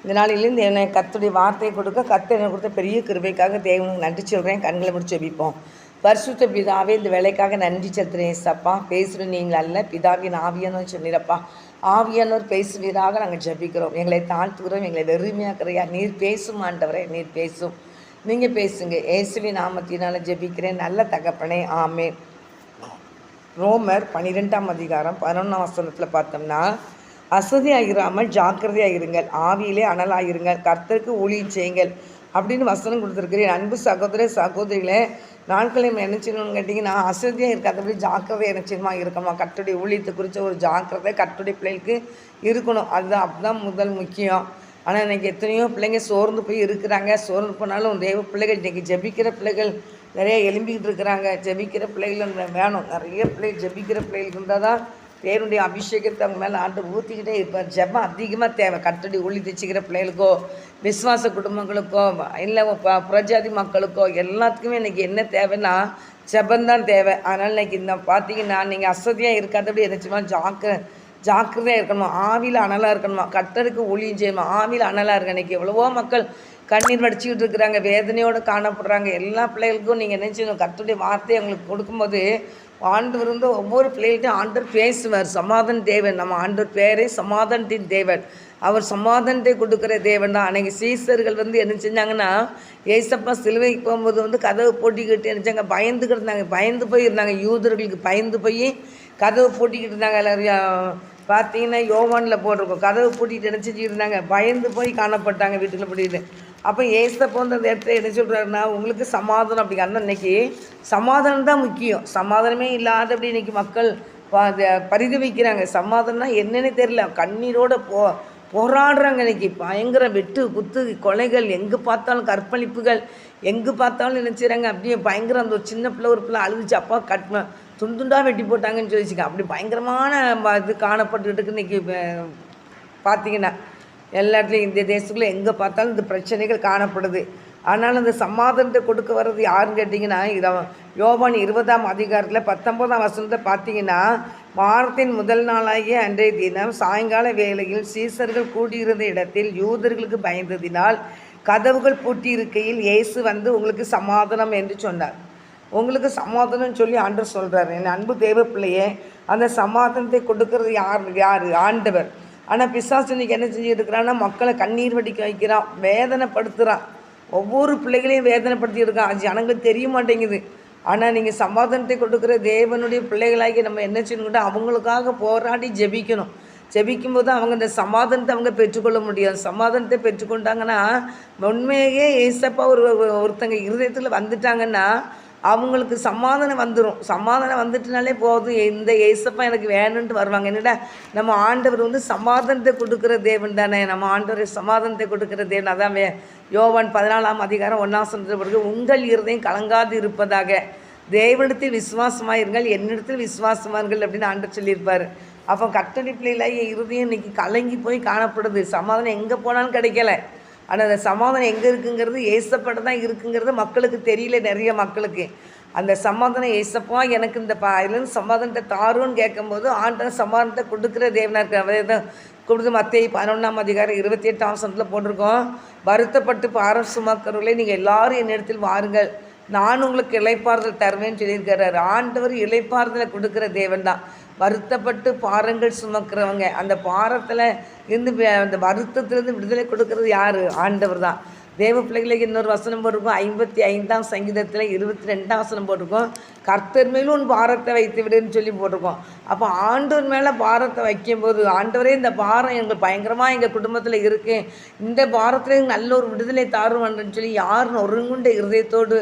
இந்த நாளிலிருந்து என்னை கர்த்தருடைய வார்த்தையை கொடுக்க கர்த்தர் எனக்கு கொடுத்த பெரிய கிருபைக்காக தேவனுக்கு நன்றி சொல்கிறேன். கண்களை முடிச்சு ஜெபிப்போம். பரிசுத்த பிதாவே, இந்த வேலைக்காக நன்றி செலுத்துறேன். சப்பா பேசுகிற நீங்கள் அல்ல, பிதாவின் ஆவியானவர் சொன்னீரப்பா. ஆவியானவர் பேசுவீராக நாங்கள் ஜெபிக்கிறோம். எங்களை தாழ்த்துகிறோம், எங்களை வெறுமையாக்குறையா. நீர் பேசும் ஆண்டவரே, நீர் பேசும். நீங்கள் பேசுங்க. இயேசுவின் நாமத்தினால ஜெபிக்கிறேன் நல்ல தகப்பனே, ஆமென். ரோமர் 12ஆம் அதிகாரம் 11ஆம் வசனத்தில் பார்த்தோம்னா, அசதியாகிராமல் ஜாக்கிரதையாகிருங்கள், ஆவியிலே அனலாயிருங்கள், கர்த்தருக்கு ஊழியம் செய்யுங்கள் அப்படின்னு வசனம் கொடுத்துருக்கிறேன். அன்பு சகோதர சகோதரிகளே, நாட்களை நினைச்சிடணும்னு கேட்டிங்கன்னா, அசதியாக இருக்காதபடி ஜாக்கிரதை நினைச்சிடமா இருக்கணும். கர்த்தருடைய ஊழியத்தை குறித்த ஒரு ஜாக்கிரதை கர்த்தருடைய பிள்ளைகளுக்கு இருக்கணும். அதுதான் முதல் முக்கியம். ஆனால் இன்றைக்கி எத்தனையோ பிள்ளைங்க சோர்ந்து போய் இருக்கிறாங்க. சோர்ந்து போனாலும் தேவ பிள்ளைகள் இன்றைக்கி ஜெபிக்கிற பிள்ளைகள் நிறைய எழும்பிக்கிட்டு இருக்கிறாங்க. ஜெபிக்கிற பிள்ளைகள் வேணும். நிறைய பிள்ளைகள் ஜெபிக்கிற பிள்ளைகள் இருந்தால் தான் தேவனுடைய அபிஷேகத்தை அவங்க மேலே ஆண்டு ஊற்றிக்கிட்டே இருப்பார். ஜெபம் அதிகமாக தேவை. கர்த்தருடைய ஊழி தைச்சிக்கிற பிள்ளைகளுக்கோ, விசுவாச குடும்பங்களுக்கோ, இல்லை புறஜாதி மக்களுக்கோ, எல்லாத்துக்குமே இன்றைக்கி என்ன தேவைன்னா ஜெபந்தான் தேவை. அதனால் இன்றைக்கி இந்த பார்த்தீங்கன்னா, நீங்கள் அசதியாக இருக்காதபடி என்னச்சுமா ஜாக்கிரதையாக இருக்கணுமா, ஆவியில் அனலாக இருக்கணுமா, கர்த்தருக்கு ஊழியம் செய்யணுமா, ஆவியில் அனலாக இருக்கு. இன்றைக்கி எவ்வளவோ மக்கள் கண்ணீர் வடிச்சிக்கிட்டு இருக்கிறாங்க, வேதனையோடு காணப்படுறாங்க. எல்லா பிள்ளைகளுக்கும் நீங்கள் என்ன செய்யணும், கர்த்தருடைய வார்த்தையை அவங்களுக்கு கொடுக்கும்போது ஆண்டவர் வந்து ஒவ்வொரு பிள்ளைகள்ட்டையும் ஆண்டவர் பேசுவார். சமாதான தேவன், நம்ம ஆண்டவர் பேரே சமாதானத்தின் தேவன். அவர் சமாதானத்தை கொடுக்குற தேவன் தான். அன்றைக்கி சீசர்கள் வந்து என்ன செஞ்சாங்கன்னா, ஏசப்பா சிலுவைக்கு போகும்போது வந்து கதவு போட்டிக்கிட்டு நினச்சாங்க, பயந்துக்கிட்டு இருந்தாங்க, பயந்து போய் இருந்தாங்க. யூதர்களுக்கு பயந்து போய் கதவு பூட்டிக்கிட்டு இருந்தாங்க. எல்லோரும் பார்த்தீங்கன்னா யோவானில் போட்டிருக்கோம், கதவு பூட்டிகிட்டு என்ன செஞ்சுட்டு இருந்தாங்க, பயந்து போய் காணப்பட்டாங்க வீட்டில் பூட்டிட்டு. அப்போ ஏசப்பா வந்து அந்த இடத்துல என்ன சொல்கிறாருன்னா, உங்களுக்கு சமாதானம் அப்படிங்கிற இன்றைக்கி சமாதானம் தான் முக்கியம். சமாதானமே இல்லாதபடி இன்றைக்கி மக்கள் பரிதவிக்கிறாங்க. சமாதானம்னா என்னென்னு தெரியல, கண்ணீரோடு போராடுறாங்க. இன்றைக்கி பயங்கர வெட்டு குத்து கொலைகள், எங்கே பார்த்தாலும் கற்பழிப்புகள், எங்கே பார்த்தாலும் நினச்சிறாங்க. அப்படியே பயங்கர அந்த ஒரு சின்ன பிள்ளை ஒரு பிள்ளை அழுதுச்சு, அப்பா துண்டுண்டாக வெட்டி போட்டாங்கன்னு சொல்லிச்சுக்க. அப்படி பயங்கரமான இது காணப்பட்டுக்கிட்டு இன்றைக்கி பார்த்திங்கன்னா எல்லா இடத்துலையும் இந்த தேசத்துக்குள்ளே எங்கே பார்த்தாலும் இந்த பிரச்சனைகள் காணப்படுது. ஆனால் அந்த சமாதானத்தை கொடுக்க வர்றது யாருன்னு கேட்டிங்கன்னா, இதை யோவான் 20ஆம் அதிகாரத்தில் 19ஆம் வசனத்தை பார்த்தீங்கன்னா, வாரத்தின் முதல் நாளாகிய அன்றைய தினம் சாயங்கால வேளையில் சீசர்கள் கூடியிருந்த இடத்தில் யூதர்களுக்கு பயந்ததினால் கதவுகள் பூட்டி இருக்கையில் இயேசு வந்து உங்களுக்கு சமாதானம் என்று சொன்னார். உங்களுக்கு சமாதானம் சொல்லி ஆண்டவர் சொல்கிறார். என் அன்பு தேவ பிள்ளையே, அந்த சமாதானத்தை கொடுக்கறது யார்? ஆண்டவர். ஆனால் பிசாசு இன்னைக்கு என்ன செஞ்சுருக்கிறான்னா, மக்களை கண்ணீர் வடிக்க வைக்கிறான், வேதனைப்படுத்துகிறான். ஒவ்வொரு பிள்ளைகளையும் வேதனைப்படுத்தி இருக்கான். அது ஜனங்களுக்கு தெரிய மாட்டேங்குது. ஆனால் நீங்கள் சமாதானத்தை கொடுக்குற தேவனுடைய பிள்ளைகளாகி நம்ம என்ன செய்யணும்னா, அவங்களுக்காக போராடி ஜெபிக்கணும். ஜெபிக்கும்போது அவங்க இந்த சமாதானத்தை அவங்க பெற்றுக்கொள்ள முடியாது. சமாதானத்தை பெற்றுக்கொண்டாங்கன்னா, உண்மையே ஏசப்பா ஒருத்தங்க இருதயத்தில் வந்துட்டாங்கன்னா அவங்களுக்கு சமாதானம் வந்துடும். சமாதானம் வந்துட்டுனாலே போதும், இந்த ஏசப்பா எனக்கு வேணுன்ட்டு வருவாங்க. என்னடா, நம்ம ஆண்டவர் வந்து சமாதானத்தை கொடுக்குற தேவன் தானே. நம்ம ஆண்டவர் சமாதானத்தை கொடுக்குற தேவன். அதான் யோவான் 14ஆம் அதிகாரம் 1ஆம் வசனத்தில் பிறகு, உங்கள் இருதயம் கலங்காது இருப்பதாக தேவனிடத்தில் விசுவாசமாயிருங்கள், என்னிடத்தில் விசுவாசமாயிருங்கள் அப்படின்னு ஆண்டவர் சொல்லியிருப்பார். அப்போ கர்த்தருடைய பிள்ளைகளாகிய இருதயம் இன்றைக்கி கலங்கி போய் காணப்படுது. சமாதானம் எங்கே போனாலும் கிடைக்கல. ஆனால் அந்த சமாதானம் எங்கே இருக்குங்கிறது ஏசப்பட தான் இருக்குங்கிறது மக்களுக்கு தெரியல. நிறைய மக்களுக்கு அந்த சமாதானம் ஏசப்பா எனக்கு இந்த இதுலேருந்து சமாதானத்தை தாருன்னு கேட்கும்போது ஆண்டவர் சமாதானத்தை கொடுக்குற தேவனாக இருக்கிற அவரே தான் கொடுத்து. மத்தேயு 11ஆம் அதிகாரம் 28ஆம் வசனத்தில் போட்டிருக்கோம், வருத்தப்பட்டு பாரம் சுமக்கிறவர்களே நீங்கள் எல்லாரும் என்னிடத்தில் வாருங்கள், நான் உங்களுக்கு இளைப்பாறுதல் தருவேன்னு சொல்லியிருக்கிறார். ஆண்டவர் இளைப்பாறுதலை கொடுக்குற தேவன் தான். வருத்தப்பட்டு பாரங்கள் சுமக்கிறவங்க, அந்த பாரத்தில் இருந்து அந்த வருத்தத்திலேருந்து விடுதலை கொடுக்கறது யார்? ஆண்டவர் தான். தேவ பிள்ளைகளுக்கு இன்னொரு வசனம் போட்டிருக்கோம், 55ஆம் சங்கீதத்தில் 22ஆம் வசனம் போட்டிருக்கோம், கர்த்தர் மேலும் உன் பாரத்தை வைத்து விடுன்னு சொல்லி போட்டிருக்கோம். அப்போ ஆண்டவர் மேலே பாரத்தை வைக்கும்போது, ஆண்டவரே இந்த பாரம் எங்கள் பயங்கரமாக எங்கள் குடும்பத்தில் இருக்குது, இந்த பாரத்தில் நல்ல ஒரு விடுதலை தாருவான்னு சொல்லி யார் ஒருங்குண்ட இருதயத்தோடு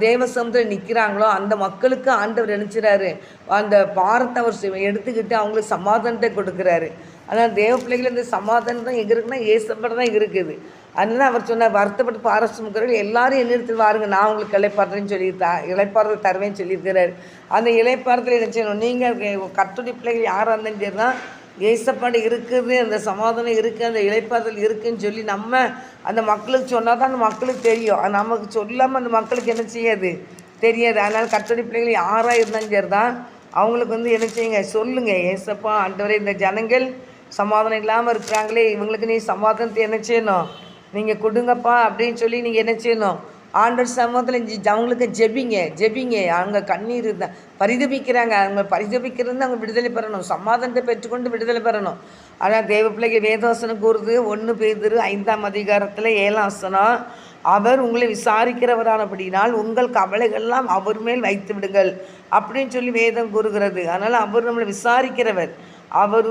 தேவ சமூகத்தில் நிற்கிறாங்களோ அந்த மக்களுக்கு ஆண்டவர் நினச்சிறாரு, அந்த பாரத்தை அவர் எடுத்துக்கிட்டு அவங்களுக்கு சமாதானத்தை கொடுக்குறாரு. அதனால் தேவ பிள்ளைகள் இந்த சமாதானம் தான் எங்கே இருக்குன்னா ஏசப்பட தான் இருக்குது. அதனால அவர் சொன்னார், வருத்தப்பட்டு பாரசுமக்கிறவர்கள் எல்லாரும் என்னிடத்தில் வாருங்க, நான் உங்களுக்கு இளைப்பாறுதல்னு சொல்லி இளைப்பாறுதல் தருவேன்னு சொல்லியிருக்கிறார். அந்த இளைப்பாறுதல் என்ன செய்யணும், நீங்கள் கர்த்தருடைய பிள்ளைகள் யாராக இருந்தாலும் சரி தான், ஏசப்பாடு இருக்குது, அந்த சமாதானம் இருக்குது, அந்த இளைப்பாறுதல் இருக்குதுன்னு சொல்லி நம்ம அந்த மக்களுக்கு சொன்னால் தான் அந்த மக்களுக்கு தெரியும். நமக்கு சொல்லாமல் அந்த மக்களுக்கு என்ன செய்யாது, தெரியாது. அதனால் கர்த்தருடைய பிள்ளைகள் யாராக இருந்தாலும் சரி தான் அவங்களுக்கு வந்து என்ன செய்யுங்க, சொல்லுங்கள், ஏசப்பா ஆண்டவரே இந்த ஜனங்கள் சமாதானம் இல்லாமல் இருக்கிறாங்களே, இவங்களுக்கு நீ சமாதானத்தை என்ன செய்யணும், நீங்கள் கொடுங்கப்பா அப்படின்னு சொல்லி நீங்கள் என்ன செய்யணும், ஆண்டவர் சமூகத்தில் அவங்களுக்கு ஜெபிங்க. அவங்க கண்ணீர் பரிதபிக்கிறாங்க. அவங்க பரிதபிக்கிறது அவங்க விடுதலை பெறணும், சமாதானத்தை பெற்றுக்கொண்டு விடுதலை பெறணும். ஆனால் தேவ பிள்ளைகள் வேதவசனம் கூறுது 1 பேதுரு 5ஆம் அதிகாரத்தில் 7ஆம் வசனம், அவர் உங்களை விசாரிக்கிறவரானபடினால் உங்கள் கவலைகள்லாம் அவர் மேல் வைத்து விடுங்கள் அப்படின்னு சொல்லி வேதம் கூறுகிறது. அதனால் அவர் நம்மளை விசாரிக்கிறவர். அவர்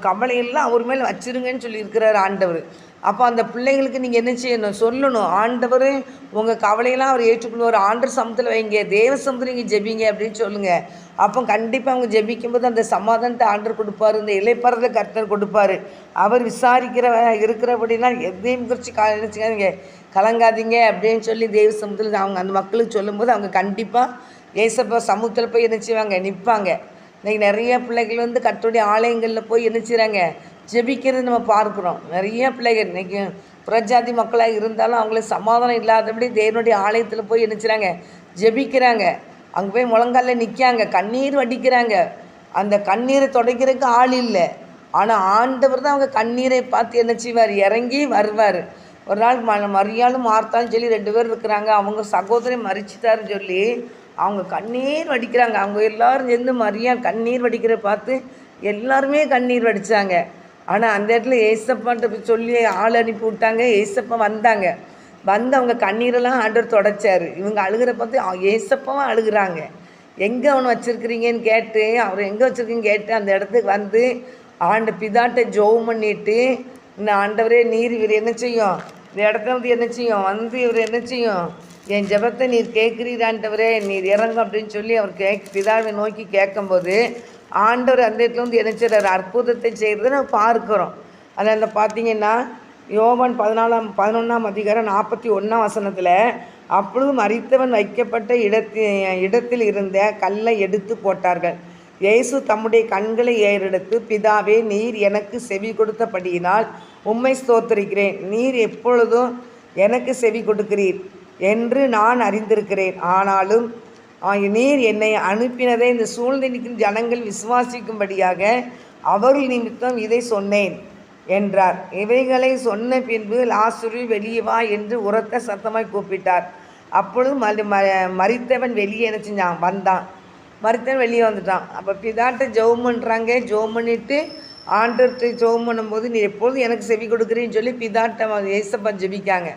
கவலையெல்லாம் அவர் மேல் வச்சிருங்கன்னு சொல்லியிருக்கிறார் ஆண்டவர். அப்போ அந்த பிள்ளைங்களுக்கு நீங்கள் என்ன செய்யணும், சொல்லணும், ஆண்டவர் உங்கள் கவலையெல்லாம் அவர் ஏற்றுக்கொள்வார், ஆண்டவர் சமூகத்தில் வைங்க, தேவ சமூகத்தில் நீங்கள் ஜெபிங்க அப்படின்னு சொல்லுங்கள். அப்போ கண்டிப்பாக அவங்க ஜெபிக்கும்போது அந்த சமாதானத்தை ஆண்டவர் கொடுப்பார், இந்த இளைப்பறதை கர்த்தர் கொடுப்பார். அவர் இருக்கிறபடினா எதையும் குறித்து நினச்சிக்காதீங்க, கலங்காதீங்க அப்படின்னு சொல்லி தேவ சமூகத்தில் அவங்க அந்த மக்களுக்கு சொல்லும்போது அவங்க கண்டிப்பாக ஏசப்பா சமூகத்தில் போய் என்ன செய்வாங்க, நிற்பாங்க. இன்றைக்கி நிறைய பிள்ளைகள் கர்த்தருடைய ஆலயங்களில் போய் என்ன செய்கிறாங்க, ஜெபிக்கிறது நம்ம பார்க்குறோம். நிறைய பிள்ளைகள் இன்றைக்கி புறஜாதி மக்களாக இருந்தாலும் அவங்களுக்கு சமாதானம் இல்லாதபடி தேவனுடைய ஆலயத்தில் போய் என்ன செய்கிறாங்க, ஜெபிக்கிறாங்க. அங்கே போய் முழங்காலில் நிற்காங்க, கண்ணீர் வடிக்கிறாங்க. அந்த கண்ணீரை துடைக்கிறதுக்கு ஆள் இல்லை. ஆனால் ஆண்டவர் தான் அவங்க கண்ணீரை பார்த்து என்ன செய்வார், இறங்கி வருவார். ஒரு நாள் மரியாளும் மார்த்தாலும் சொல்லி 2 பேர் இருக்கிறாங்க. அவங்க சகோதரி மறிச்சிட்டாருன்னு சொல்லி அவங்க கண்ணீர் வடிக்கிறாங்க. அவங்க எல்லோரும் சேர்ந்து மரியாள் கண்ணீர் வடிக்கிற பார்த்து எல்லாருமே கண்ணீர் வடித்தாங்க. ஆனால் அந்த இடத்துல ஏசப்பான்ட்டு சொல்லி ஆள் அனுப்பி விட்டாங்க. ஏசப்பா வந்தாங்க. வந்து அவங்க கண்ணீரெல்லாம் ஆண்டவர் தொடச்சார். இவங்க அழுகிற பார்த்து ஏசப்பாவும் அழுகிறாங்க. எங்கே அவனை வச்சுருக்கிறீங்கன்னு கேட்டு, அவர் எங்கே வச்சுருக்கீங்கன்னு கேட்டு அந்த இடத்துக்கு வந்து பிதாட்ட ஜெபம் பண்ணிட்டு, இந்த ஆண்டவரே நீர் இவர் என்ன செய்யும், இந்த இடத்துல என்ன செய்யும், இவர் என்ன செய்யும், என் ஜெபத்தை நீர் கேட்குறீராண்டவரே, நீர் இறங்கும் அப்படின்னு சொல்லி அவர் பிதாவை நோக்கி கேட்கும்போது ஆண்டவர் அந்த இடத்துல என்ன செய்கிறார், அற்புதத்தை செய்கிறத நம்ம பார்க்குறோம். அதில் பார்த்தீங்கன்னா யோவான் 11ஆம் அதிகாரம் 41ஆம் வசனத்தில், அப்பொழுது மரித்தவன் வைக்கப்பட்ட இடத்தில் இருந்த கல்லை எடுத்து போட்டார்கள். இயேசு தம்முடைய கண்களை ஏறெடுத்து, பிதாவே, நீர் எனக்கு செவி கொடுத்தபடியினால் உம்மை ஸ்தோத்திரிக்கிறேன். நீர் எப்பொழுதும் எனக்கு செவி கொடுக்கிறீர் என்று நான் அறிந்திருக்கிறேன். ஆனாலும் நீர் என்னை அனுப்பினதை இந்த சூழ்நிலை நிற்கும் ஜனங்கள் விசுவாசிக்கும்படியாக அவர்கள் நிமித்தம் இதை சொன்னேன் என்றார். இவைகளை சொன்ன பின்பு லாசரு வெளியே வா என்று உரத்த சத்தமாய் கூப்பிட்டார். அப்பொழுது மரித்தவன் வெளியே என்ன செஞ்சான், வந்தான். மரித்தவன் வெளியே வந்துட்டான். அப்போ பிதாட்ட ஜெபம் பண்ணுறாங்க. ஜெபம் பண்ணிவிட்டு ஆண்டவர்கிட்ட ஜெபம் பண்ணும்போது நீ எப்பொழுதும் எனக்கு செவி கொடுக்குறேன்னு சொல்லி பிதாட்ட ஏசப்பா ஜெபிக்காங்க.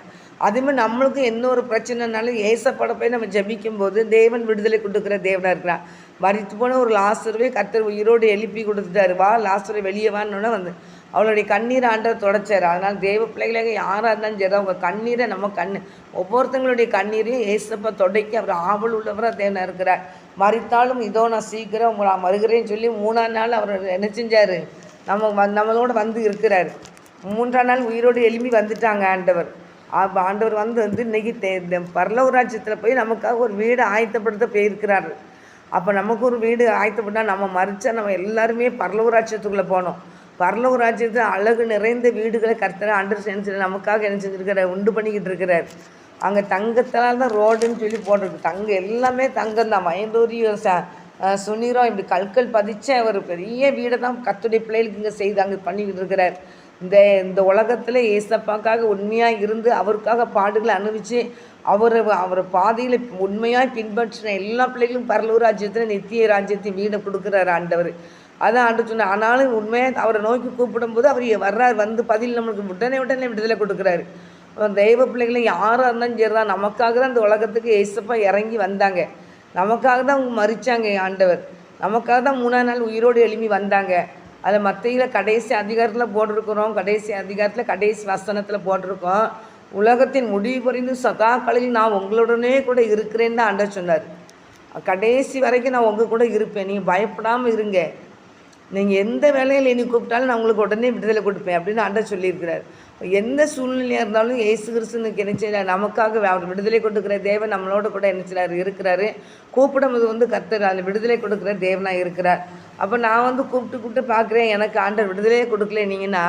அதுமாதிரி நம்மளுக்கும் என்ன ஒரு பிரச்சனைனாலும் ஏசப்பட போய் நம்ம ஜபிக்கும்போது தேவன் விடுதலை கொடுக்குற தேவனாக இருக்கிறான். மரித்து போன ஒரு லாசருவே கர்த்தர் உயிரோடு எழுப்பி கொடுத்துட்டாரு. வா லாசரை வெளியே வான்னு வந்து அவளுடைய கண்ணீரை ஆண்டவர் தொடச்சார். அதனால் தேவ பிள்ளைகளாக யாராக இருந்தாலும் சரி, அவங்க கண்ணீரை நம்ம ஒவ்வொருத்தங்களுடைய கண்ணீரையும் ஏசப்பா தொடக்கி அவர் ஆவல் உள்ளவராக தேவனாக இருக்கிறார். மரித்தாலும் இதோ நான் சீக்கிரம் உங்களை வருகிறேன்னு சொல்லி 3ஆம் நாள் அவர் என்ன செஞ்சார், நம்மளோட வந்து இருக்கிறார். 3ஆம் நாள் உயிரோடு எழுப்பி வந்துட்டாங்க ஆண்டவர். ஆண்டவர் வந்து இன்றைக்கி பரலோக ராஜ்யத்தில் போய் நமக்காக ஒரு வீடு ஆயத்தப்படுத்த போயிருக்கிறார். அப்போ நமக்கு ஒரு வீடு ஆயத்தப்பட்டால் நம்ம மறிச்சா நம்ம எல்லாருமே பரலோக ராஜ்யத்துக்குள்ளே போனோம். பரலோக ராஜ்யத்தில் அழகு நிறைந்த வீடுகளை கர்த்தர் ஆண்டவர் செஞ்சு நமக்காக என்ன செஞ்சுருக்கிறார், உண்டு பண்ணிக்கிட்டு இருக்கிறார். அங்கே தங்கத்தால் தான் ரோடுன்னு சொல்லி போட்டிருக்கு. தங்கம் எல்லாமே தங்கம் தான். மயந்தூரியும் சுனிரம் இப்படி கற்கள் பதிச்ச ஒரு பெரிய வீடை தான் கர்த்தருடைய பிள்ளைகளுக்கு இங்கே செய்து அங்கே பண்ணிக்கிட்டு இருக்கிறார். இந்த உலகத்தில் ஏசப்பாக்காக உண்மையாக இருந்து அவருக்காக பாடுகளை அனுபவித்து அவரை பாதையில் உண்மையாக பின்பற்றின எல்லா பிள்ளைகளும் பரலூர் ராஜ்யத்தில் நித்திய ராஜ்யத்தின் வீடை கொடுக்குறாரு ஆண்டவர். அதான் ஆண்டு சொன்னார். ஆனாலும் உண்மையாக அவரை நோக்கி கூப்பிடும்போது அவர் வர்றார், வந்து பதில் நம்மளுக்கு உடனே விடுதலை கொடுக்குறாரு. தெய்வ பிள்ளைகளை யாராக இருந்தாலும் சரி தான், நமக்காக தான் இந்த உலகத்துக்கு ஏசப்பா இறங்கி வந்தாங்க. நமக்காக தான் அவங்க மறிச்சாங்க ஆண்டவர். நமக்காக தான் 3ஆம் நாள் உயிரோடு எழுப்பி வந்தாங்க. அதை மத்தியில் கடைசி அதிகாரத்தில் போட்டிருக்கிறோம். கடைசி அதிகாரத்தில் கடைசி வசனத்தில் போட்டிருக்கோம், உலகத்தின் முடிவு புரிந்து சதாக்களில் நான் உங்களுடனே கூட இருக்கிறேன்னு தான் ஆண்டவர் சொன்னார். கடைசி வரைக்கும் நான் உங்கள் கூட இருப்பேன், நீங்கள் பயப்படாமல் இருங்க, நீங்கள் எந்த வேலையில் என்னை கூப்பிட்டாலும் நான் உங்களுக்கு உடனே விடுதலை கொடுப்பேன் அப்படின்னு ஆண்டவர் சொல்லியிருக்கிறார். எந்த சூழ்நிலையாக இருந்தாலும் இயேசு கிறிஸ்துனுக்கு என்ன செய்யறார், நமக்காக அவர் விடுதலை கொடுக்குற தேவன் நம்மளோட கூட என்ன செய்கிறார், இருக்கிறாரு. கூப்பிடும்போது கர்த்தர் அதில் விடுதலை கொடுக்குற தேவனாக இருக்கிறார். அப்போ நான் கூப்பிட்டு பார்க்குறேன், எனக்கு ஆண்டவர் விடுதலையே கொடுக்கல. நீங்கன்னா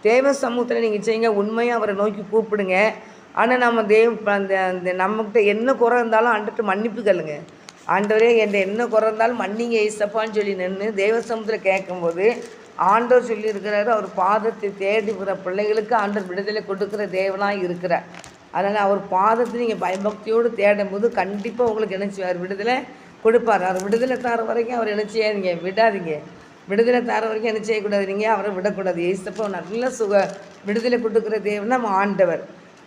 தேவ சமூகத்தில் நீங்கள் செய்யுங்க, உண்மையாக அவரை நோக்கி கூப்பிடுங்க. ஆனால் நம்ம அந்த நம்மக்கிட்ட என்ன குறை இருந்தாலும் ஆண்டர்கிட்ட மன்னிப்பு கேளுங்க. ஆண்டவரே என் என்ன குறை இருந்தாலும் மன்னிங்க ஏசப்பான்னு சொல்லி நின்று தேவ சமூகத்தில் கேட்கும்போது ஆண்டவர் சொல்லியிருக்கிறாரு, அவர் பாதத்தை தேடி வர பிள்ளைகளுக்கு ஆண்டவர் விடுதலை கொடுக்குற தேவனாக இருக்கிறார். அதனால் அவர் பாதத்தை நீங்கள் பயபக்தியோடு தேடும் போது கண்டிப்பாக உங்களுக்கு என்ன செய்வார்? விடுதலை கொடுப்பார். அவர் விடுதலை தர வரைக்கும் அவர் என்ன செய்யாதீங்க, விடாதீங்க. விடுதலை தர வரைக்கும் என்ன செய்யக்கூடாது? நீங்கள் அவரை விடக்கூடாது. ஏசப்பா நல்ல விடுதலை கொடுக்குற தேவன் நம்ம ஆண்டவர்.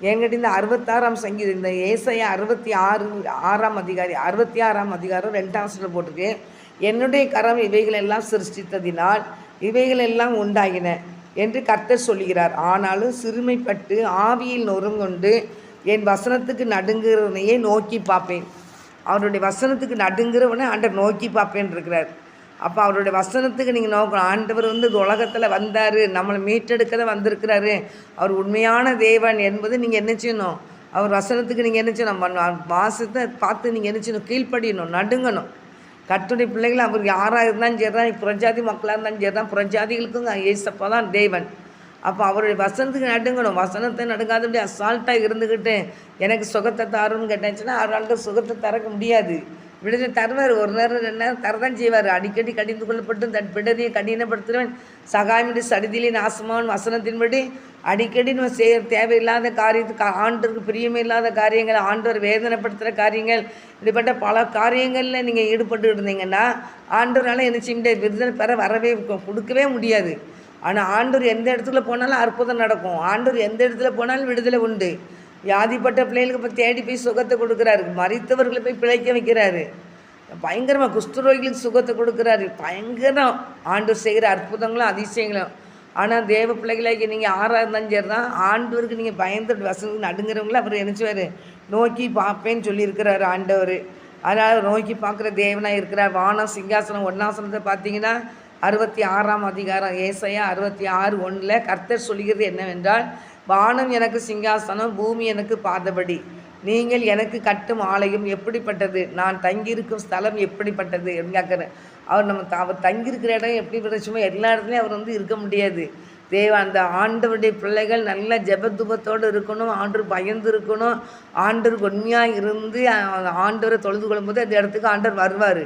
என்கிட்ட இந்த 66ஆம் சங்கீதம், இந்த ஏசாயா 66ஆம் அதிகாரம் 2ஆம் வசனத்தில் போட்டிருக்கு, என்னுடைய கரம் இவைகளெல்லாம் சிருஷ்டித்ததினால் இவைகளெல்லாம் உண்டாகின என்று கர்த்தர் சொல்கிறார். ஆனாலும் சிறுமைப்பட்டு ஆவியில் நொறுங்கொண்டு என் வசனத்துக்கு நடுங்குறவனையே நோக்கி பார்ப்பேன். அவருடைய வசனத்துக்கு நடுங்குறவனை ஆண்டவர் நோக்கி பார்ப்பேன் இருக்கிறார். அப்போ அவருடைய வசனத்துக்கு நீங்கள் நோக்கணும். ஆண்டவர் இந்த உலகத்தில் வந்தார், நம்மளை மீட்டெடுக்க தான் வந்திருக்கிறாரு, அவர் உண்மையான தேவன் என்பது நீங்கள் என்ன செய்யணும்? அவர் வசனத்துக்கு நீங்கள் என்ன செய்யணும்? வாசத்தை பார்த்து நீங்கள் என்ன செய்யணும்? கீழ்ப்படியணும், நடுங்கணும். கர்த்தருடைய பிள்ளைகள் அவர் யாராக இருந்தாலும் சரி தான், புறஜாதி மக்களாக இருந்தாலும் சரி தான், புறஜாதிகளுக்கும் ஏசப்பா தான் தேவன். அப்போ அவருடைய வசனத்துக்கு நடுங்கணும். வசனத்தை நடுங்காதபடி அசால்ட்டாக இருந்துக்கிட்டு எனக்கு சுகத்தை தரும்னு கேட்டாச்சுன்னா அவரால் சுகத்தை தரக்க முடியாது. விடுதலை தருவார், ஒரு நேரம் 2 நேரம் தரதான் செய்வார். அடிக்கடி கடிந்து கொள்ளப்பட்டு தன் பிடதியை கடினப்படுத்துவன் சகாயமின்றி சடிதிலே நாசமான் வசனத்தின்படி அடிக்கடி நம்ம செய்ய தேவையில்லாத காரியத்துக்கு, ஆண்டருக்கு பிரியமே இல்லாத காரியங்கள், ஆண்டவர் வேதனைப்படுத்துகிற காரியங்கள், இப்படிப்பட்ட பல காரியங்களில் நீங்கள் ஈடுபட்டு இருந்தீங்கன்னா ஆண்டவரால் என்ன செய்ய முடியாது? விடுதலை பெற வரவே கொடுக்கவே முடியாது. ஆனால் ஆண்டவர் எந்த இடத்துல போனாலும் அற்புதம் நடக்கும். ஆண்டவர் எந்த இடத்துல போனாலும் விடுதலை உண்டு. வியாதிப்பட்ட பிள்ளைகளுக்கு இப்போ தேடி போய் சுகத்தை கொடுக்குறாரு, மரித்தவர்களை போய் பிழைக்க வைக்கிறாரு, பயங்கரமாக குஷ்டரோகிகளுக்கு சுகத்தை கொடுக்குறாரு. பயங்கரம் ஆண்டவர் செய்கிற அற்புதங்களும் அதிசயங்களும். ஆனால் தேவ பிள்ளைகளாக்கி நீங்கள் ஆறாக இருந்தாலும் சரி தான், ஆண்டவருக்கு நீங்கள் பயந்து வசனத்துக்கு நடுங்கிறவங்கள அவர் நினச்சுவார், நோக்கி பார்ப்பேன்னு சொல்லியிருக்கிறாரு ஆண்டவர். அதனால் நோக்கி பார்க்குற தேவனாக இருக்கிறார். வானம் சிங்காசனம் 1ஆசனத்தை பார்த்தீங்கன்னா 66ஆம் அதிகாரம் ஏசாயா 66:1 கர்த்தர் சொல்கிறது என்னவென்றால், வானம் எனக்கு சிங்காசனம், பூமி எனக்கு பாதபடி, நீங்கள் எனக்கு கட்டும் ஆலயம் எப்படிப்பட்டது, நான் தங்கியிருக்கும் ஸ்தலம் எப்படிப்பட்டது அப்படின்னு கேட்குறேன். அவர் தங்கியிருக்கிற இடம் எப்படி பிரச்சனை, எல்லா இடத்துலையும் அவர் இருக்க முடியாது. அந்த ஆண்டவருடைய பிள்ளைகள் நல்ல ஜெபத்துபத்தோடு இருக்கணும், ஆண்டவர் பயந்து இருக்கணும், ஆண்டவருக்கு உண்மையாக இருந்து ஆண்டவரை தொழுது கொள்ளும்போது அந்த இடத்துக்கு ஆண்டவர் வருவார்.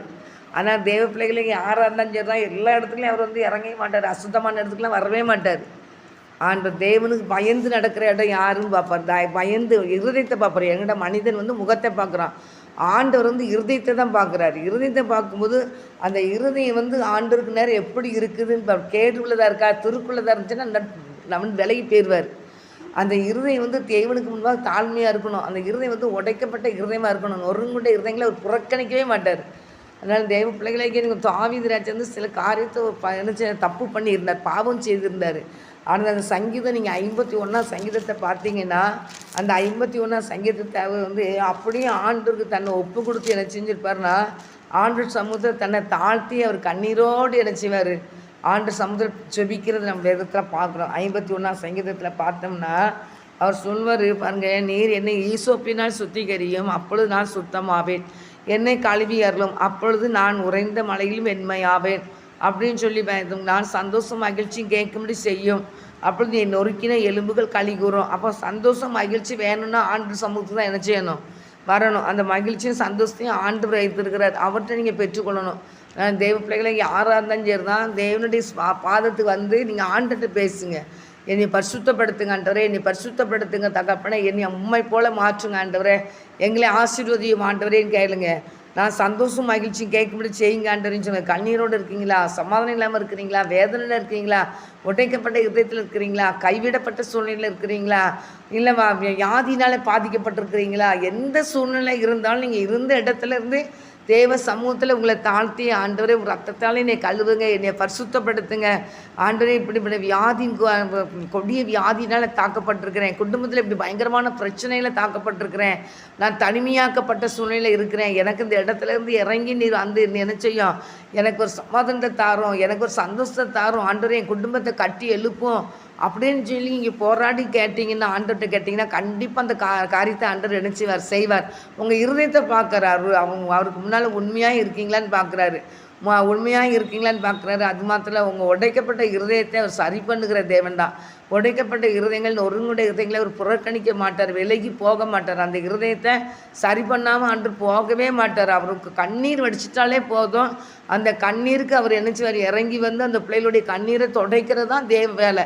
ஆனால் தேவ பிள்ளைகளுக்கு யாராக இருந்தாலும் சரி தான், எல்லா இடத்துலையும் அவர் இறங்கவே மாட்டார், அசுத்தமான இடத்துக்குலாம் வரவே மாட்டார். ஆண்டவர் தேவனுக்கு பயந்து நடக்கிற இடம் யாருன்னு பார்ப்பார், பயந்து இருதயத்தை பார்ப்பார். எங்கள்கிட்ட மனிதன் முகத்தை பார்க்குறான், ஆண்டவர் இருதயத்தை தான் பார்க்குறாரு. இருதயத்தை பார்க்கும்போது அந்த இருதயம் ஆண்டவருக்கு நேரம் எப்படி இருக்குதுன்னு கேடுள்ளதாக இருக்கா, திருக்குள்ளதாக இருந்துச்சுன்னா நம்ம விலகி போயிடுவார். அந்த இருதயம் தேவனுக்கு முன்பாக தாழ்மையாக இருக்கணும். அந்த இருதயம் உடைக்கப்பட்ட இருதயமாக இருக்கணும். நொறுங்குண்ட இருதயங்களை அவர் புறக்கணிக்கவே மாட்டார். அதனால் தேவ பிள்ளைகளுக்கு நீங்கள் தாவீது ராஜா சில காரியத்தை தப்பு பண்ணியிருந்தார், பாவம் செய்திருந்தார். ஆனால் அந்த சங்கீதம் நீங்கள் 51ஆம் சங்கீதத்தை பார்த்தீங்கன்னா, அந்த 51ஆம் சங்கீதத்தை அப்படியே ஆண்டவருக்கு தன்னை ஒப்பு கொடுத்து என்ன செஞ்சிருப்பார்னா, ஆண்டவர் சமூகத்தில் தன்னை தாழ்த்தி அவர் கண்ணீரோடு என்ன செய்வார், ஆண்டவர் சமூகத்தில் செபிக்கிறது நம்ம வேதத்தில் பார்க்குறோம். 51ஆம் சங்கீதத்தில் பார்த்தோம்னா அவர் சொல்வார் பாருங்க, நீர் என்னை ஈசோப்பினால் சுத்திகரியும், அப்பொழுது நான் சுத்தமாவேன், என்னை கழுவி அருளும், அப்பொழுது நான் உறைந்த மலையிலும் வெண்மையாவேன் அப்படின்னு சொல்லி நான் சந்தோஷம் மகிழ்ச்சியும் கேட்கும்படி செய்யும், அப்பொழுது என் நொறுக்கின எலும்புகள் களி கூறும். அப்போ சந்தோஷம் மகிழ்ச்சி வேணும்னா ஆண்டு சமூகத்தில் தான் என்ன செய்யணும், வரணும். அந்த மகிழ்ச்சியும் சந்தோஷத்தையும் ஆண்டவர் வைத்திருக்கிறார், அவர்கிட்ட நீங்கள் பெற்றுக்கொள்ளணும். தேவ பிள்ளைகளை யாராக இருந்தாலும் சரி தான், தேவனுடைய பாதத்துக்கு நீங்கள் ஆண்டுகிட்ட பேசுங்க, என்னை பரிசுத்தப்படுத்துங்க ஆண்டவரே, என்னை பரிசுத்தப்படுத்துங்க தகப்பனே, என்னை உண்மை போல் மாற்றுங்க ஆண்டவரே, எங்களை ஆசீர்வதியும் ஆண்டவரேன்னு கேளுங்க. நான் சந்தோஷம் மகிழ்ச்சியும் கேட்கும்படி செய்யுங்க ஆண்டவரேன்னு சொல்லுங்கள். கண்ணீரோடு இருக்கீங்களா, சமாதானம் இல்லாமல் இருக்கிறீங்களா, வேதனையில் இருக்கிறீங்களா, உடைக்கப்பட்ட இதயத்தில் இருக்கிறீங்களா, கைவிடப்பட்ட சூழ்நிலையில் இருக்கிறீங்களா, இல்லை வியாதினால பாதிக்கப்பட்டிருக்கிறீங்களா, எந்த சூழ்நிலை இருந்தாலும் நீங்கள் இருந்த இடத்துல இருந்து தேவ சமூகத்தில் உங்களை தாழ்த்தி, ஆண்டவரே ரத்தத்தால் என்னை கழுவுங்க, என்னை பரிசுத்தப்படுத்துங்க ஆண்டவரே, இப்படிப்பட்ட கொடிய வியாதினால் தாக்கப்பட்டிருக்கிறேன், குடும்பத்தில் இப்படி பயங்கரமான பிரச்சனையில் தாக்கப்பட்டிருக்கிறேன், நான் தனிமையாக்கப்பட்ட சூழ்நிலையில் இருக்கிறேன், எனக்கு இந்த இடத்துல இருந்து இறங்கி நீர் என்ன செய்யும், எனக்கு ஒரு சமாதானத்தை தாரும், எனக்கு ஒரு சந்தோஷத்தை தாரும் ஆண்டவரே, என் குடும்பத்தை கட்டி எழுப்பும் அப்படின்னு சொல்லி இங்கே போராடி கேட்டிங்கன்னா, ஆண்டவர்கிட்ட கேட்டிங்கன்னா கண்டிப்பாக அந்த காரியத்தை ஆண்டவர் நினைச்சுவார், செய்வார். உங்கள் இருதயத்தை பார்க்குறாரு, அவருக்கு முன்னால் உண்மையாக இருக்கீங்களான்னு பார்க்குறாரு. உண்மையாக இருக்கீங்களான்னு பார்க்குறாரு. அது மாத்திரம் உங்கள் உடைக்கப்பட்ட இருதயத்தை அவர் சரி பண்ணுகிற தேவன் தான். உடைக்கப்பட்ட இருதயங்கள் ஒருங்குடைய இருதயங்களை அவர் புறக்கணிக்க மாட்டார், விலகி போக மாட்டார். அந்த இருதயத்தை சரி பண்ணாமல் அன்று போகவே மாட்டார். அவருக்கு கண்ணீர் வடிச்சிட்டாலே போதும், அந்த கண்ணீருக்கு அவர் என்னச்சுவார், இறங்கி வந்து அந்த பிள்ளைகளுடைய கண்ணீரை துடைக்கிறது தான் தேவ வேலை.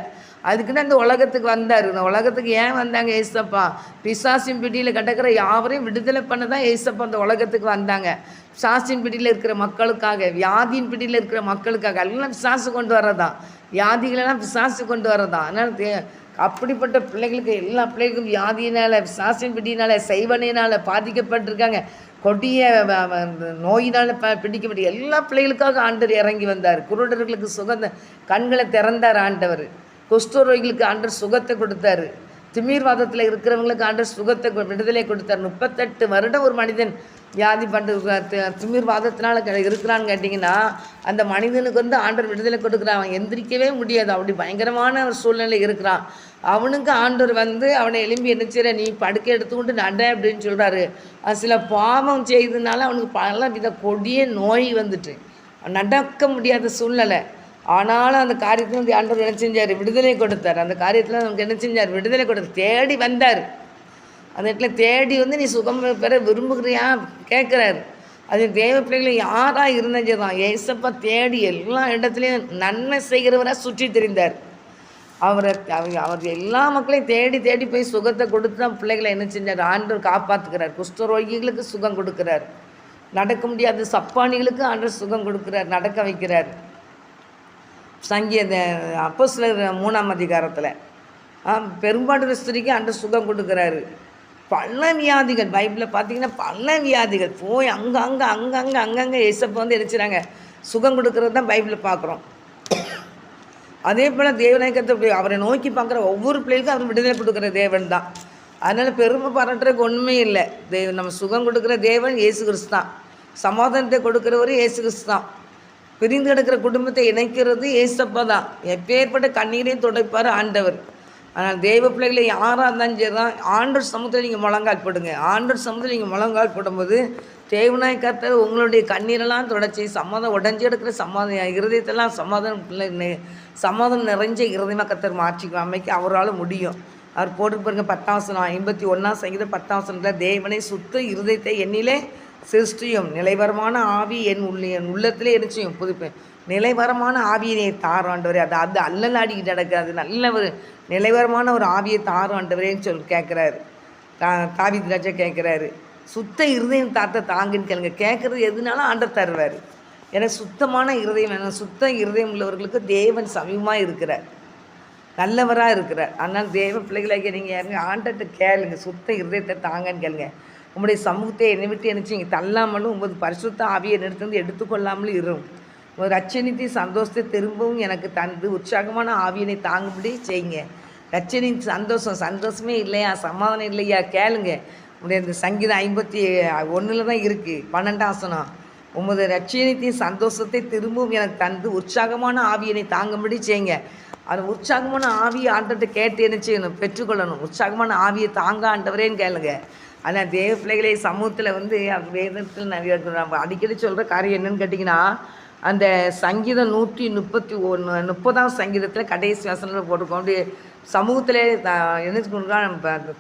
அதுக்குன்னு அந்த உலகத்துக்கு வந்தார். இந்த உலகத்துக்கு ஏன் வந்தாங்க ஏசப்பா? பிசாசின் பிடியில் கிடக்கிற யாவரையும் விடுதலை பண்ண தான் ஏசப்பா அந்த உலகத்துக்கு வந்தாங்க. பிசாசின் பிடியில் இருக்கிற மக்களுக்காக, வியாதியின் பிடியில் இருக்கிற மக்களுக்காக, எல்லாம் பிசாசு கொண்டு வரதான், வியாதிகளெல்லாம் பிசாசு கொண்டு வரதான். அதனால் அப்படிப்பட்ட பிள்ளைகளுக்கு, எல்லா பிள்ளைகளுக்கும் வியாதியினால், பிசாசின் பிடியினால், செய்வனையினால் பாதிக்கப்பட்டிருக்காங்க, கொடிய நோயினால் பிடிக்கப்பட்ட எல்லா பிள்ளைகளுக்காக ஆண்டவர் இறங்கி வந்தார். குருடர்களுக்கு சுகந்த கண்களை திறந்தார் ஆண்டவர். குஷ்டரோகிகளுக்கு ஆண்டவர் சுகத்தை கொடுத்தாரு. திமிர்வாதத்தில் இருக்கிறவங்களுக்கு ஆண்டவர் சுகத்தை விடுதலை கொடுத்தார். 38 வருடம் ஒரு மனிதன் வியாதி பண்ணு திமிர்வாதத்தினால இருக்கிறான்னு கேட்டிங்கன்னா, அந்த மனிதனுக்கு வந்து ஆண்டவர் விடுதலை கொடுக்குறான். அவன் எந்திரிக்கவே முடியாது, அப்படி பயங்கரமான ஒரு சூழ்நிலை இருக்கிறான். அவனுக்கு ஆண்டவர் வந்து அவனை எழும்பி என்ன செய்கிற, நீ படுக்கை எடுத்துக்கொண்டு நட அப்படின்னு சொல்கிறாரு. சில பாவம் செய்ததுனால அவனுக்கு பல வித கொடிய நோய் வந்துட்டு நடக்க முடியாத சூழ்நிலை. ஆனாலும் அந்த காரியத்தில் வந்து ஆண்டவர் என்ன செஞ்சார், விடுதலை கொடுத்தார். அந்த காரியத்தில் நமக்கு என்ன செஞ்சார், விடுதலை கொடுத்தார். தேடி வந்தார். அந்த இடத்துல தேடி வந்து நீ சுகம் பெற விரும்புகிறியா கேட்குறாரு. அது தேவ பிள்ளைகளை யாராக இருந்தது தான் ஏசப்பா தேடி எல்லா இடத்துலையும் நன்மை செய்கிறவராக சுற்றி தெரிந்தார். அவர் எல்லா மக்களையும் தேடி தேடி போய் சுகத்தை கொடுத்து தான் பிள்ளைகளை என்ன செஞ்சார், ஆண்டவர் காப்பாற்றுக்கிறார். குஷ்டரோகிகளுக்கு சுகம் கொடுக்குறார். நடக்க முடியாத சப்பானிகளுக்கு ஆண்டவர் சுகம் கொடுக்குறார், நடக்க வைக்கிறார். சங்கீத அப்போஸ்தலர் 3ஆம் அதிகாரத்தில் பெரும்பாடு ஸ்திரிக்கு ஆண்டவர் சுகம் கொடுக்குறாரு. பல வியாதிகள் பைபிளில் பார்த்தீங்கன்னா பல வியாதிகள் போய் அங்கங்கே ஏசப்பா வந்து நினச்சிறாங்க சுகம் கொடுக்கறது தான் பைபிளில் பார்க்குறோம். அதே போல் தேவநாயகத்தை அவரை நோக்கி பார்க்குற ஒவ்வொரு பிள்ளைகளுக்கும் அவர் விடுதலை கொடுக்குற தேவன் தான். அதனால் பெருமை பாராட்டுறதுக்கு ஒன்றுமே இல்லை. நம்ம சுகம் கொடுக்குற தேவன் இயேசு கிறிஸ்து தான். சமாதானத்தை கொடுக்குறவரு இயேசு கிறிஸ்து தான். பிரிந்து கிடக்கிற குடும்பத்தை இணைக்கிறது ஏசப்பா தான். எப்பேற்பட்ட கண்ணீரையும் துடைப்பார் ஆண்டவர். ஆனால் தெய்வ பிள்ளைகளை யாராக இருந்தாலும் சரி தான், ஆண்டவர் சமூகத்தில் நீங்கள் முழங்கால் போடுங்க. ஆண்டவர் சமூகத்தில் நீங்கள் முழங்கால் போடும்போது தேவனாய் கர்த்தர் உங்களுடைய கண்ணீரெல்லாம் தொடச்சி சமாதானம் உடஞ்சி எடுக்கிற சமாதானம் இருதயத்தெல்லாம் சமாதானம் நிறைஞ்ச இருதயமாக கர்த்தர் மாற்றி அமைக்க அவரால் முடியும். அவர் போட்டு பாருங்க 10ஆம் வசனம் 51ஆம் சங்கீதம் 10ஆம் வசனத்தில், தேவனை சுத்த இருதயத்தை என்னிலே சிருஷ்டியும், நிலைவரமான ஆவி என் உள்ளத்திலே என்ன செய்யும், புதுப்பேன். நிலைவரமான ஆவியினை தாராண்டவரே, அது அல்லலாடிக்கிட்டு நடக்காது, நல்ல ஒரு நிலைவரமான ஒரு ஆவியை தாராண்டவரேன்னு சொல்லி கேட்குறாரு. தாவீது ராஜா கேட்குறாரு, சுத்த இருதயம் தாங்குன்னு கேளுங்க. கேட்குறது எதுனாலும் ஆண்டவர் தருவார். ஏன்னா சுத்தமான இருதயம் வேணும். சுத்த இருதயம் உள்ளவர்களுக்கு தேவன் சமீபமாக இருக்கிறார், நல்லவராக இருக்கிறார். அதனால் தேவ பிள்ளைகளாக நீங்கள் யாருங்க ஆண்டர்கிட்ட கேளுங்க, சுத்த இருதயத்தை தாங்கன்னு கேளுங்க. உங்களுடைய சமூகத்தை என்னை விட்டு நினச்சிங்க தள்ளாமலும் உங்களது பரிசுத்த ஆவியை நிறுத்தி எடுத்துக்கொள்ளாமலும் இருக்கும். ஒரு ரட்சணித்தி சந்தோஷத்தை திரும்பவும் எனக்கு தந்து உற்சாகமான ஆவியினை தாங்கும்படி செய்யுங்க. ரட்சணி சந்தோஷமே இல்லையா, சமாதானம் இல்லையா கேளுங்க. உங்களுடைய இந்த சங்கீதம் 51 தான் இருக்குது 12ஆம் வசனம். உமது ரட்சணித்தின் சந்தோஷத்தை திரும்பவும் எனக்கு தந்து உற்சாகமான ஆவியினை தாங்கும்படி செய்யுங்க. அது உற்சாகமான ஆவியை ஆண்டவர்கிட்ட கேட்டு என்ன செய்யணும், பெற்றுக்கொள்ளணும். உற்சாகமான ஆவியை தாங்க ஆண்டவரேன்னு கேளுங்க. ஆனால் தேவ பிள்ளைகளை சமூகத்தில் வந்து வேதத்தில் நிறைய நம்ம அடிக்கடி சொல்கிற காரியம் என்னன்னு கேட்டிங்கன்னா, அந்த சங்கீதம் 130ஆம் சங்கீதத்தில் கடைசி வசனத்தில் போட்டிருக்கோம். அப்படி சமூகத்தில் என்ன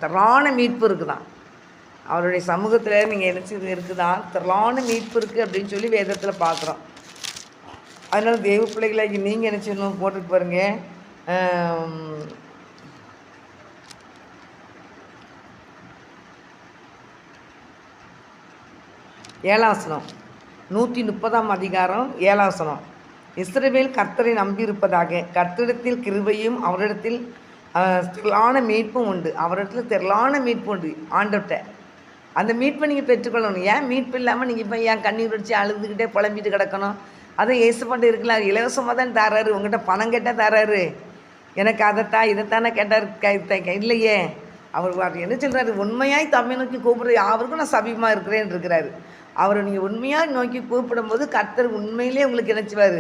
திரளான மீட்பு இருக்குதான். அவருடைய சமூகத்தில் நீங்கள் என்ன இருக்குதான், திரளான மீட்பு இருக்குது அப்படின்னு சொல்லி வேதத்தில் பார்க்குறோம். அதனால் தேவ பிள்ளைகளை நீங்கள் என்ன செய்யணும் போட்டுட்டு பாருங்க. 7ஆம் வசனம் 130ஆம் அதிகாரம் 7ஆம் வசனம். இஸ்ரவேல் கர்த்தரை நம்பியிருப்பதாக, கர்த்தரிடத்தில் கிருபையும் அவரிடத்தில் திரளான மீட்பும் உண்டு. அவரிடத்தில் திரளான மீட்பு உண்டு ஆண்டவர்கிட்ட. அந்த மீட்பை நீங்கள் பெற்றுக்கொள்ளணும். ஏன் மீட்பு இல்லாமல் நீங்கள் இப்போ ஏன் கண்ணீர் வச்சு அழுதுகிட்டே புலம்பிட்டு கிடக்கணும்? அதை ஏசுப்பட்டு இருக்கலாம், இலவசமாக தான் தராரு. உங்கள்கிட்ட பணம் கேட்டால் தராரு. எனக்கு இதைத்தானே கேட்டார் இல்லையே. அவர் என்ன சொல்கிறாரு, உண்மையாய் தம்மை நோக்கி கூப்பிடுற யாருக்கும் நான் சமீபமாக இருக்கிறேன்னு இருக்கிறாரு. அவரை நீங்கள் உண்மையாக நோக்கி கூப்பிடும்போது கர்த்தர் உண்மையிலே உங்களுக்கு நினச்சிவார்,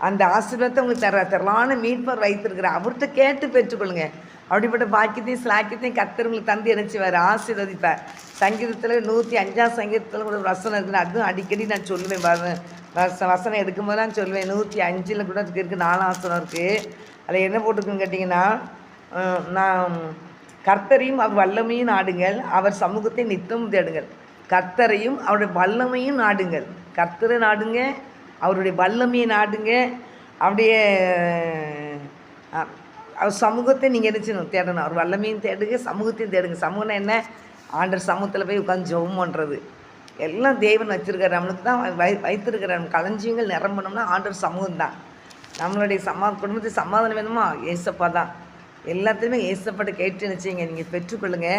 அந்த ஆசீர்வாதத்தை உங்களுக்கு தரலான மீட்பர் வைத்திருக்கிறார். அவர்கிட்ட கேட்டு பெற்றுக்கொள்ளுங்க. அப்படிப்பட்ட பாக்கியத்தையும் ஸ்லாக்கியத்தையும் கர்த்தர் உங்களுக்கு தந்து நினச்சிவார், ஆசீர்வதிப்பார். சங்கீதத்தில் 105ஆம் சங்கீதத்தில் கூட ஒரு வசனம் இருக்குன்னு, அதுவும் அடிக்கடி நான் சொல்லுவேன். வசனம் எடுக்கும்போது நான் சொல்லுவேன். 105 கூட இருக்குது, 4 வசனம் இருக்குது. அதில் என்ன போட்டிருக்குன்னு கேட்டிங்கன்னா, நான் கர்த்தரையும் அவர் வல்லமையும் நாடுங்கள், அவர் சமூகத்தை நித்தமும் தேடுங்கள். கர்த்தரையும் அவருடைய வல்லமையும் நாடுங்கள். கர்த்தரை நாடுங்க, அவருடைய வல்லமையை நாடுங்க. அப்படியே அவர் சமூகத்தை நீங்கள் என்ன தேடணும். அவர் வல்லமையும் தேடுங்க, சமூகத்தையும் தேடுங்க. சமூகம்னா என்ன? ஆண்டர் சமூகத்தில் போய் உட்காந்து ஜெபம் பண்ணுறது. எல்லாம் தேவன் வச்சுருக்காரு, நம்மளுக்கு தான் வைத்திருக்கிறார். களஞ்சியங்கள் நிரம்பணும்னா ஆண்டர் சமூகம் தான். நம்மளுடைய குடும்பத்துக்கு சமாதானம் வேணுமா? ஏசப்பா தான். எல்லாத்தையுமே ஏசப்பட்டு கேட்டு நினச்சிங்க, நீங்கள் பெற்றுக்கொள்ளுங்க.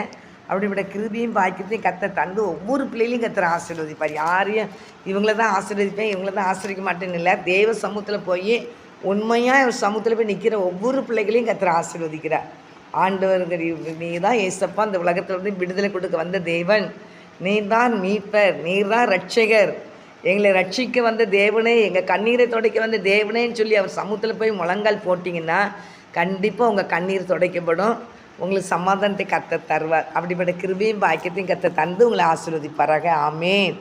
அப்படிப்பட்ட கிருபியும் பாக்கியத்தையும் கர்த்தர் தந்து ஒவ்வொரு பிள்ளைகளையும் கர்த்தர் ஆசீர்வதிப்பார். யாரையும் இவங்கள தான் ஆசீர்வதிப்பேன், இவங்கள தான் ஆசீர்வதிக்க மாட்டேன்னு இல்லை. தேவ சமூகத்தில் போய் உண்மையாக ஒரு சமூகத்தில் போய் நிற்கிற ஒவ்வொரு பிள்ளைகளையும் கர்த்தர் ஆசீர்வதிக்கிறார். ஆண்டவர்கள் நீ தான் ஏசப்பா, அந்த உலகத்திலிருந்து விடுதலை கொடுக்க வந்த தேவன். நீர் தான் மீட்பர், நீர் தான் ரட்சகர், எங்களை ரட்சிக்க வந்த தேவனே, எங்கள் கண்ணீரை துடைக்க வந்த தேவனேன்னு சொல்லி அவர் சமூகத்தில் போய் முழங்கால் போட்டிங்கன்னா கண்டிப்பாக உங்கள் கண்ணீர் துடைக்கப்படும். உங்களுக்கு சமாதானத்தை கர்த்தர் தருவார். அப்படிப்பட்ட கிருபையும் பாக்கியத்தையும் கர்த்தர் தந்து உங்களை ஆசீர்வதிப்பாராக. ஆமென்.